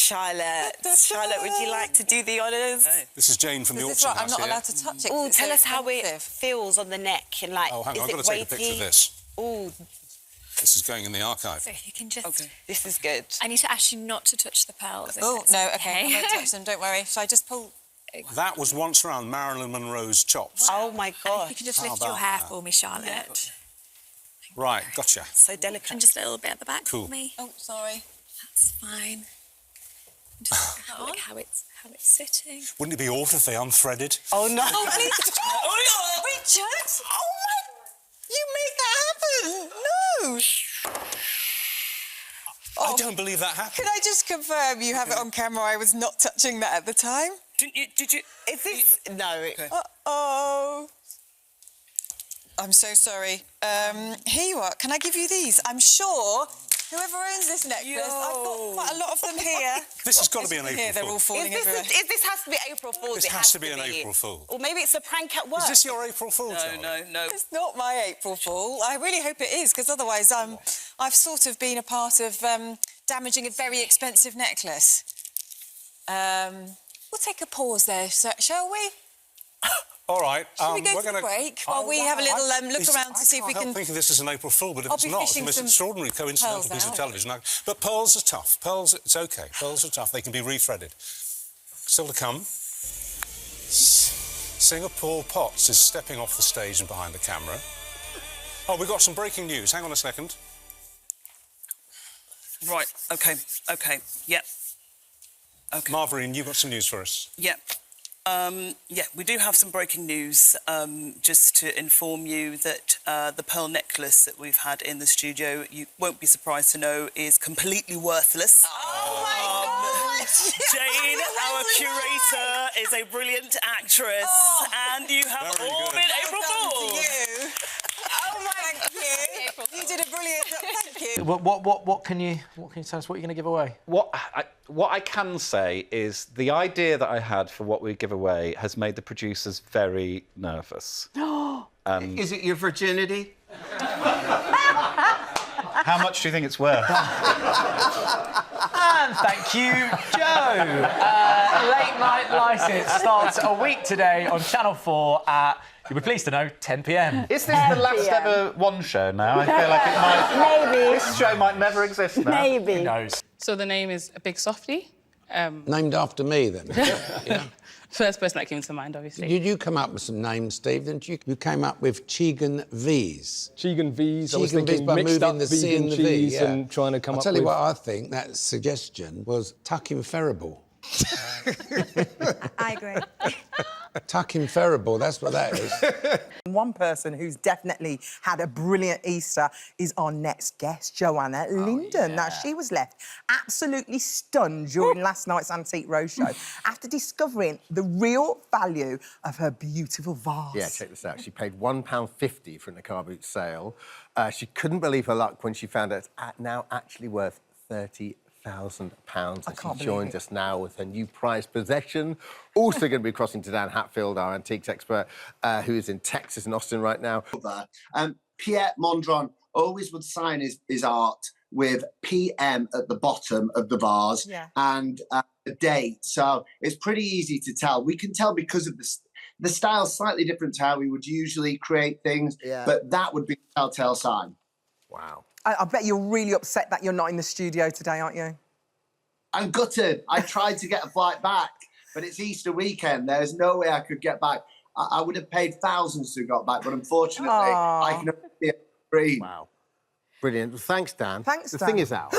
Charlotte. Charlotte, would you like to do the honours? Hey. This is Jane from the auction house. I'm not allowed to touch it. Oh, tell us how it feels on the neck and like. Oh, hang on, I've got to take a picture of this. Oh. This is going in the archive. So you can just... Okay. This is good. I need to ask you not to touch the pearls. Oh, no, OK. I won't touch them, don't worry. Shall I just pull... That was once around Marilyn Monroe's chops. Oh, my God. You can just lift your hair for me, Charlotte. Yeah. Right, gotcha. So delicate. And just a little bit at the back for me. Oh, sorry. That's fine. Just look how it's sitting. Wouldn't it be awful if they unthreaded? Oh, no. Oh, please. Richard! Oh, my... You made that happen! No! I don't believe that happened. Can I just confirm you have it on camera? I was not touching that at the time. Didn't you? Did you? Is this... No. Okay. Uh-oh. I'm so sorry. Here you are. Can I give you these? I'm sure whoever owns this necklace, I've got quite a lot of them here. This has got to be an April Fool. They're all falling everywhere. This has to be April Fool's. This has to be an April Fool. Or maybe it's a prank at work. Is this your April Fool, Charlie? No. It's not my April Fool. I really hope it is, because otherwise I've sort of been a part of damaging a very expensive necklace. We'll take a pause there, shall we? All right. Shall we go for a break while we have a little look around to see if we can... I think of this as an April Fool, but if it's not, it's the most extraordinary coincidental piece of television. But pearls are tough. Pearls, it's OK. Pearls are tough. They can be rethreaded. Still to come. Singer Paul Potts is stepping off the stage and behind the camera. Oh, we've got some breaking news. Hang on a second. Right, OK, yep. OK. Marvarine, you've got some news for us. Yep. Yeah, we do have some breaking news, just to inform you that the pearl necklace that we've had in the studio, you won't be surprised to know, is completely worthless. Oh, my God! Jane, our curator, is a brilliant actress, and you have all been April Fools. Oh, thank you. You did a brilliant job. Thank you. What can you tell us? What you're going to give away? What I can say is the idea that I had for what we give away has made the producers very nervous. Is it your virginity? How much do you think it's worth? And thank you, Joe. Late Night Licence starts a week today on Channel 4 at, you'll be pleased to know, 10 p.m. Is this the last ever One show now? I feel like it might... Maybe. This show might never exist now. Maybe. Who knows? So the name is a Big Softy. Named after me, then? Yeah. First person that came to mind, obviously. Did you come up with some names, Steve, didn't you? You came up with Chegan V's. Chegan V's. I was Chegan V's thinking by mixed moving up the C and the V, cheese yeah. and trying to come I'll up tell with... you what I think that suggestion was tucking ferrable. I agree. Tucking ferrable, that's what that is. One person who's definitely had a brilliant Easter is our next guest, Joanna Linden. Now, she was left absolutely stunned during last night's Antique Roadshow after discovering the real value of her beautiful vase. Yeah, check this out. She paid £1.50 for a car boot sale. She couldn't believe her luck when she found out it's now actually worth £30,000. And she joins us now with her new prized possession. Also going to be crossing to Dan Hatfield, our antiques expert, who is in Texas in Austin right now. Pierre Mondrian always would sign his art with PM at the bottom of the vase and a date. So it's pretty easy to tell. We can tell because of the style's slightly different to how we would usually create things, but that would be a telltale sign. Wow. I bet you're really upset that you're not in the studio today, aren't you? I'm gutted. I tried to get a flight back, but it's Easter weekend. There's no way I could get back. I would have paid thousands to got back, but unfortunately, I can only be free. Wow. Brilliant. Well, thanks, Dan. Thanks, Dan. Dan. The thing is out.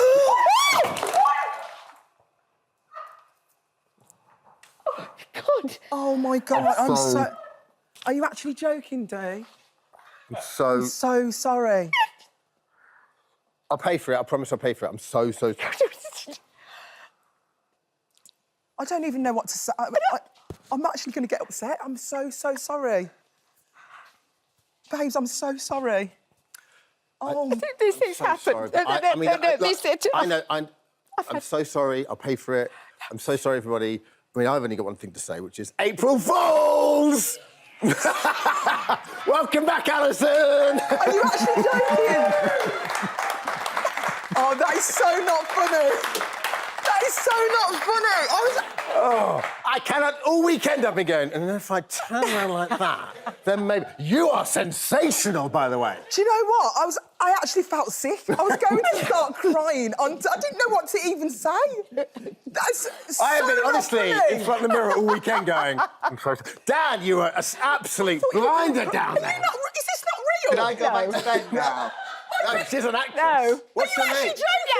God. Oh, my God. I'm so... Are you actually joking, Dee? I'm so sorry. I'll pay for it. I promise I'll pay for it. I'm so sorry. I don't even know what to say. I'm actually going to get upset. I'm so sorry. Babes, I'm so sorry. Oh, These things happen. I know. I'm so sorry. I'll pay for it. I'm so sorry, everybody. I mean, I've only got one thing to say, which is April Fools! Welcome back, Alison! Are you actually joking? Oh, that is so not funny. That is so not funny. I cannot. All weekend I've been going, and if I turn around like that, then maybe... You are sensational, by the way. Do you know what? I actually felt sick. I was going to start crying. I didn't know what to even say. That's so I have been, not honestly, funny. in front of the mirror all weekend going, I'm sorry. Dan, you are an absolute blinder down there. Is this not real? Can I go back to bed now? No, she's an actress. No. What's your name?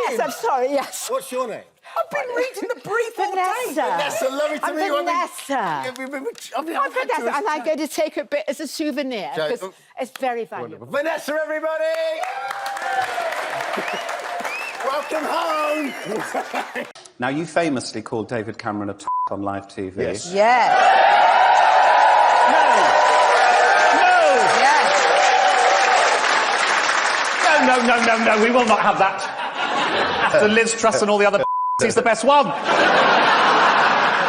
Yes, I'm sorry, yes. What's your name? I've been reading the brief all day. Vanessa, lovely to I'm meet you. Vanessa. I'm Vanessa, and I'm going to take a bit as a souvenir, because it's very valuable. Vanessa, everybody! Welcome home! Now, you famously called David Cameron a t*** on live TV. Yes. Yes. No, we will not have that. After Liz Truss and all the other he's the best one.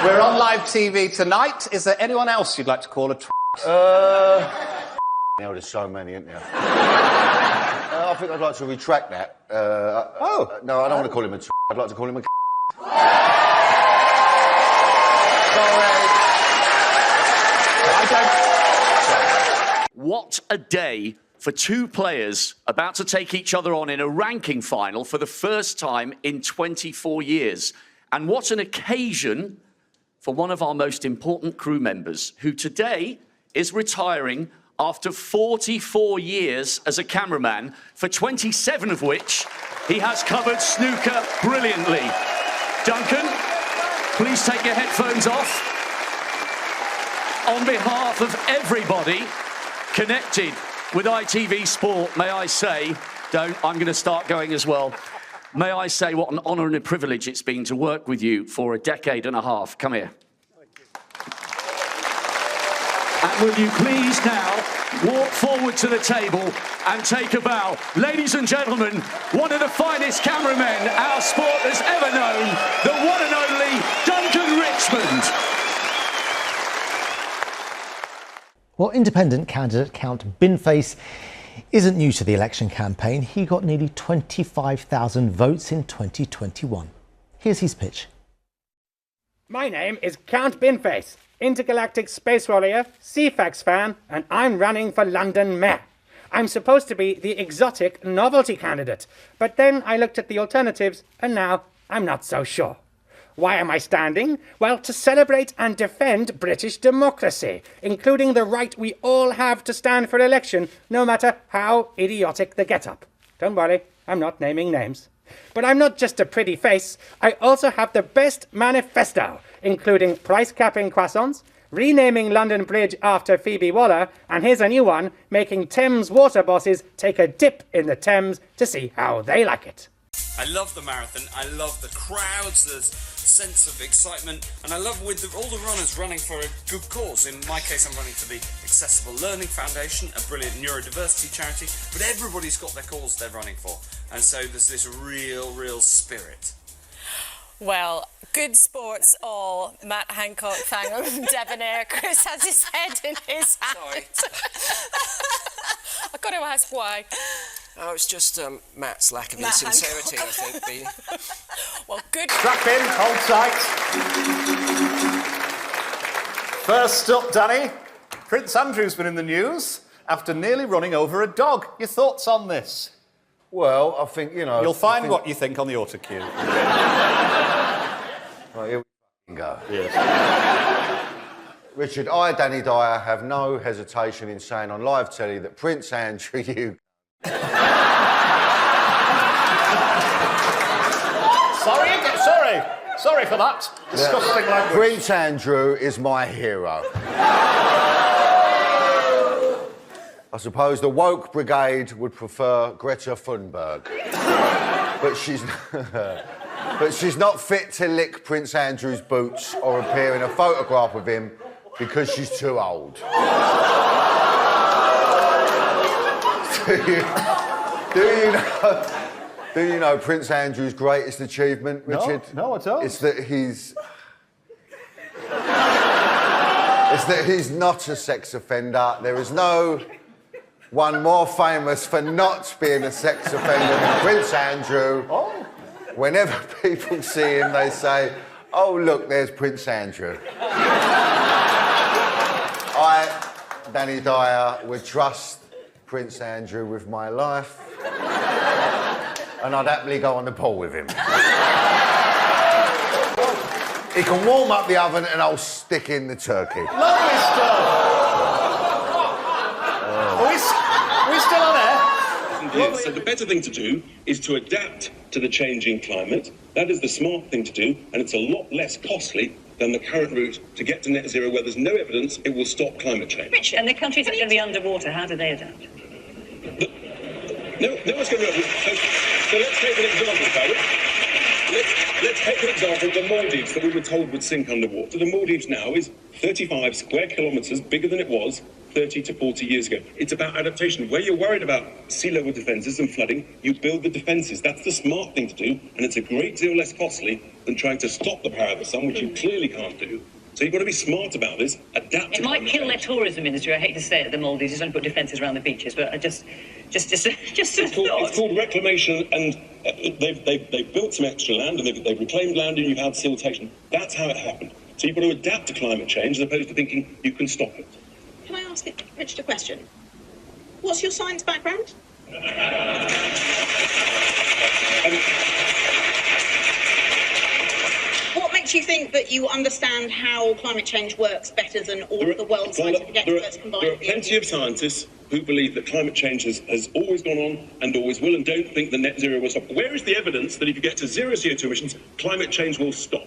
We're on live TV tonight. Is there anyone else you'd like to call a t***? Now there's so many, isn't there? I think I'd like to retract that. No, I don't want to call him a t***. I'd like to call him a What a day for two players about to take each other on in a ranking final for the first time in 24 years. And what an occasion for one of our most important crew members, who today is retiring after 44 years as a cameraman, for 27 of which he has covered snooker brilliantly. Duncan, please take your headphones off. On behalf of everybody connected with ITV Sport, may I say, I'm going to start going as well. May I say what an honour and a privilege it's been to work with you for a decade and a half. Come here. And will you please now walk forward to the table and take a bow. Ladies and gentlemen, one of the finest cameramen our sport has ever known, the one and only Duncan Richmond. Well, independent candidate Count Binface isn't new to the election campaign. He got nearly 25,000 votes in 2021. Here's his pitch. My name is Count Binface, intergalactic space warrior, CFAX fan, and I'm running for London Mayor. I'm supposed to be the exotic novelty candidate, but then I looked at the alternatives and now I'm not so sure. Why am I standing? Well, to celebrate and defend British democracy, including the right we all have to stand for election, no matter how idiotic the get-up. Don't worry, I'm not naming names. But I'm not just a pretty face, I also have the best manifesto, including price-capping croissants, renaming London Bridge after Phoebe Waller, and here's a new one, making Thames water bosses take a dip in the Thames to see how they like it. I love the marathon, I love the crowds, the sense of excitement, and I love all the runners running for a good cause. In my case, I'm running for the Accessible Learning Foundation, a brilliant neurodiversity charity, but everybody's got their cause they're running for, and so there's this real spirit. Well, good sports all. Matt Hancock, fan of Debonair. Chris has his head in his hand. I've got to ask why. Oh, it's just Matt's lack of insincerity, I think. Well, good. Strap in, hold tight. First up, Danny, Prince Andrew's been in the news after nearly running over a dog. Your thoughts on this? Well, I think, you know... You'll find what you think on the autocue. Right, here we go. Yes. Richard, I, Danny Dyer, have no hesitation in saying on live telly that Prince Andrew, you... Sorry for that. Disgusting language. Prince Andrew is my hero. I suppose the woke brigade would prefer Greta Thunberg. But she's not fit to lick Prince Andrew's boots or appear in a photograph of him because she's too old. Do you know Prince Andrew's greatest achievement, Richard? No, I don't. It's that he's not a sex offender. There is no one more famous for not being a sex offender than Prince Andrew. Oh. whenever people see him, they say, "Oh, look, there's Prince Andrew." I, Danny Dyer, would trust Prince Andrew with my life, and I'd happily go on the pool with him. He can warm up the oven and I'll stick in the turkey. Lovely stuff. Are we still on air? So the better thing to do is to adapt to the changing climate. That is the smart thing to do, and it's a lot less costly than the current route to get to net zero, where there's no evidence it will stop climate change. Richard, and the countries that are going to be underwater, how do they adapt? No one's going to... So let's take an example, Barry. Let's take an example of the Maldives that we were told would sink underwater. The Maldives now is 35 square kilometres bigger than it was 30 to 40 years ago. It's about adaptation. Where you're worried about sea level defences and flooding, you build the defences. That's the smart thing to do, and it's a great deal less costly than trying to stop the power of the sun, which you clearly can't do. So you've got to be smart about this, adapt to It might kill their tourism industry. I hate to say it, at the Maldives, just don't put defences around the beaches, but I just It's called reclamation, and they've built some extra land, and they've reclaimed land, and you've had siltation. That's how it happened. So you've got to adapt to climate change as opposed to thinking you can stop it. Can I ask Richard a question? What's your science background? What makes you think that you understand how climate change works better than all of the world's scientific experts combined? There are plenty of scientists who believe that climate change has always gone on and always will, and don't think the net zero will stop. Where is the evidence that if you get to zero CO2 emissions, climate change will stop?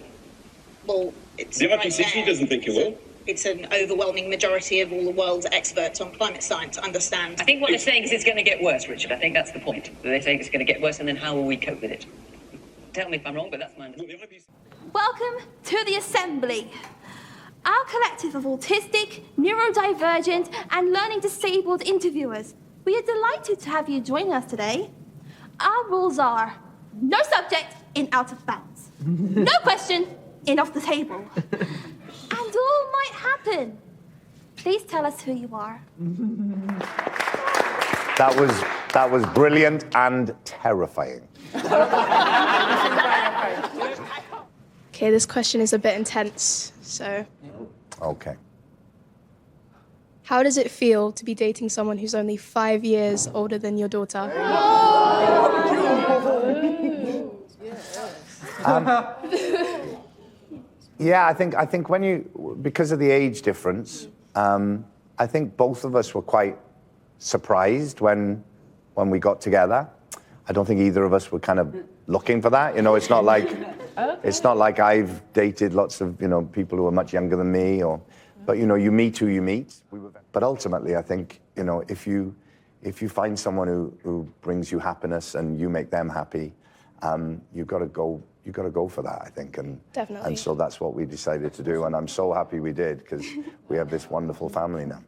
Well, it's the right IPCC there. doesn't think it will. It's an overwhelming majority of all the world's experts on climate science understand. I think what they're saying is it's going to get worse, Richard. I think that's the point. They're saying it's going to get worse, and then how will we cope with it? Tell me if I'm wrong, but that's my understanding. Welcome to the Assembly. Our collective of autistic, neurodivergent and learning disabled interviewers. We are delighted to have you join us today. Our rules are no subject in out of bounds, no question in off the table, and all might happen. Please tell us who you are. That was brilliant and terrifying. Okay, this question is a bit intense, so... Okay. How does it feel to be dating someone who's only 5 years older than your daughter? Yeah, I think when you, because of the age difference, I think both of us were quite surprised when we got together. I don't think either of us were kind of looking for that. You know, it's not like I've dated lots of, you know, people who are much younger than me, but you know, you meet who you meet. But ultimately, I think, you know, if you find someone who brings you happiness and you make them happy, you've got to go for that, I think. And Definitely. And so that's what we decided to do, and I'm so happy we did, because we have this wonderful family now.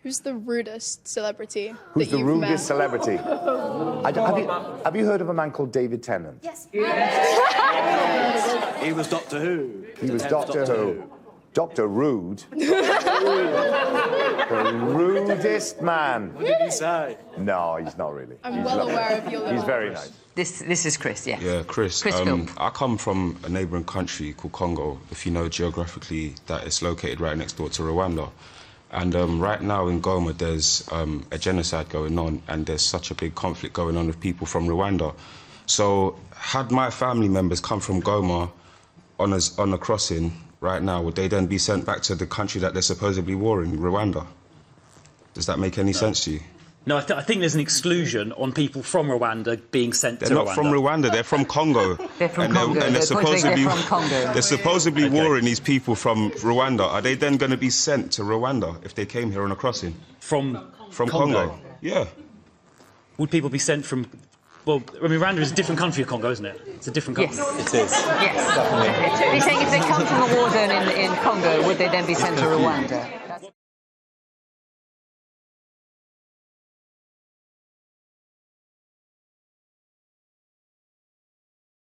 Who's the rudest celebrity Who's that the you've rudest met? celebrity? Have you heard of a man called David Tennant? Yes. He was Doctor Who. He was Doctor Who. Dr. Rude. The rudest man. What did he say? No, he's not really. I'm He's well lovely. aware of your He's very nice. This is Chris, yeah. Yeah, Chris. Chris Phil. I come from a neighbouring country called Congo, if you know geographically, that is located right next door to Rwanda. And right now in Goma, there's a genocide going on, and there's such a big conflict going on with people from Rwanda. So had my family members come from Goma on a crossing right now, would they then be sent back to the country that they're supposedly warring, Rwanda? Does that make any sense to you? No, I think there's an exclusion on people from Rwanda being sent to Rwanda. They're not from Rwanda, they're from Congo. They're from Congo. And they're supposedly, from Congo. They're supposedly warring these people from Rwanda. Are they then going to be sent to Rwanda if they came here on a crossing? From Congo? Yeah. Would people be sent from... Well, I mean, Rwanda is a different country of Congo, isn't it? It's a different country. Yes. It is. Yes. You're saying if they come from a war zone in Congo, would they then be sent to Rwanda?